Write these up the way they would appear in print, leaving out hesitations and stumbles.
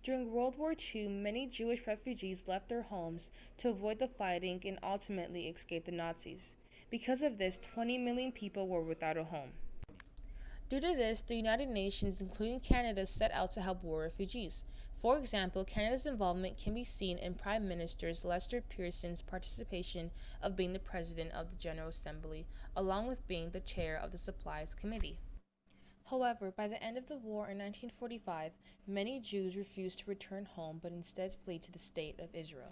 During World War II, many Jewish refugees left their homes to avoid the fighting and ultimately escaped the Nazis. Because of this, 20 million people were without a home. Due to this, the United Nations, including Canada, set out to help war refugees. For example, Canada's involvement can be seen in Prime Minister Lester Pearson's participation of being the President of the General Assembly, along with being the chair of the Supplies Committee. However, by the end of the war in 1945, many Jews refused to return home but instead fled to the State of Israel.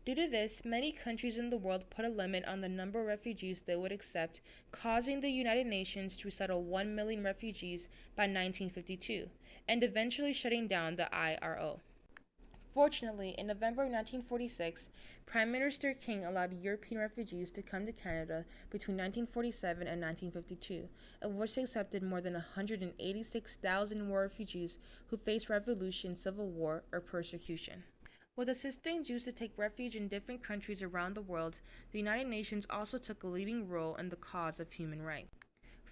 Due to this, many countries in the world put a limit on the number of refugees they would accept, causing the United Nations to resettle 1 million refugees by 1952, and eventually shutting down the IRO. Fortunately, in November 1946, Prime Minister King allowed European refugees to come to Canada between 1947 and 1952, of which they accepted more than 186,000 war refugees who faced revolution, civil war, or persecution. With assisting Jews to take refuge in different countries around the world, the United Nations also took a leading role in the cause of human rights.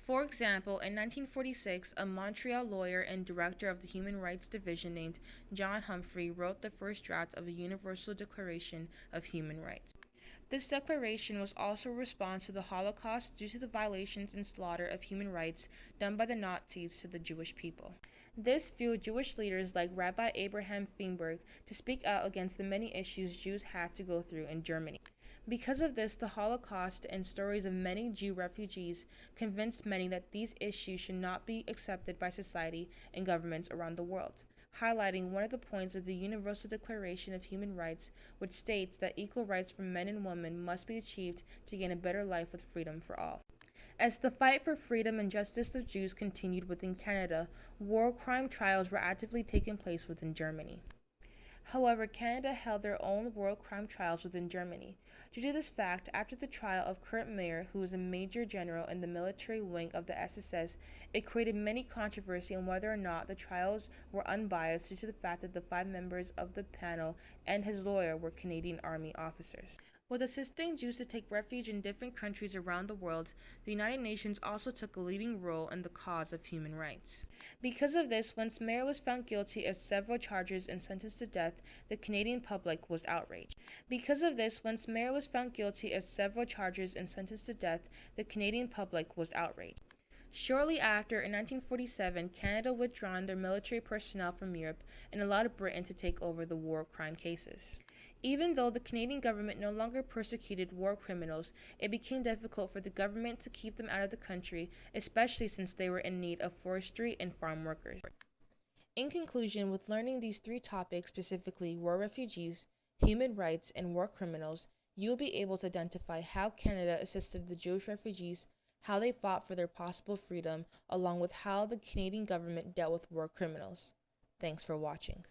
For example, in 1946, a Montreal lawyer and director of the Human Rights Division named John Humphrey wrote the first draft of the Universal Declaration of Human Rights. This declaration was also a response to the Holocaust due to the violations and slaughter of human rights done by the Nazis to the Jewish people. This fueled Jewish leaders like Rabbi Abraham Feinberg to speak out against the many issues Jews had to go through in Germany. Because of this, the Holocaust and stories of many Jew refugees convinced many that these issues should not be accepted by society and governments around the world, highlighting one of the points of the Universal Declaration of Human Rights, which states that equal rights for men and women must be achieved to gain a better life with freedom for all. As the fight for freedom and justice of Jews continued within Canada, war crime trials were actively taking place within Germany. However, Canada held their own war crime trials within Germany. Due to this fact, after the trial of Kurt Meyer, who was a major general in the military wing of the SS, it created many controversy on whether or not the trials were unbiased due to the fact that the 5 members of the panel and his lawyer were Canadian Army officers. With assisting Jews to take refuge in different countries around the world, the United Nations also took a leading role in the cause of human rights. Because of this, once Meyer was found guilty of several charges and sentenced to death, the Canadian public was outraged. Because of this, once Meyer was found guilty of several charges and sentenced to death, the Canadian public was outraged. Shortly after, in 1947, Canada withdrew their military personnel from Europe and allowed Britain to take over the war crime cases. Even though the Canadian government no longer persecuted war criminals, it became difficult for the government to keep them out of the country, especially since they were in need of forestry and farm workers. In conclusion, with learning these 3 topics, specifically war refugees, human rights, and war criminals, you will be able to identify how Canada assisted the Jewish refugees, how they fought for their possible freedom, along with how the Canadian government dealt with war criminals. Thanks for watching.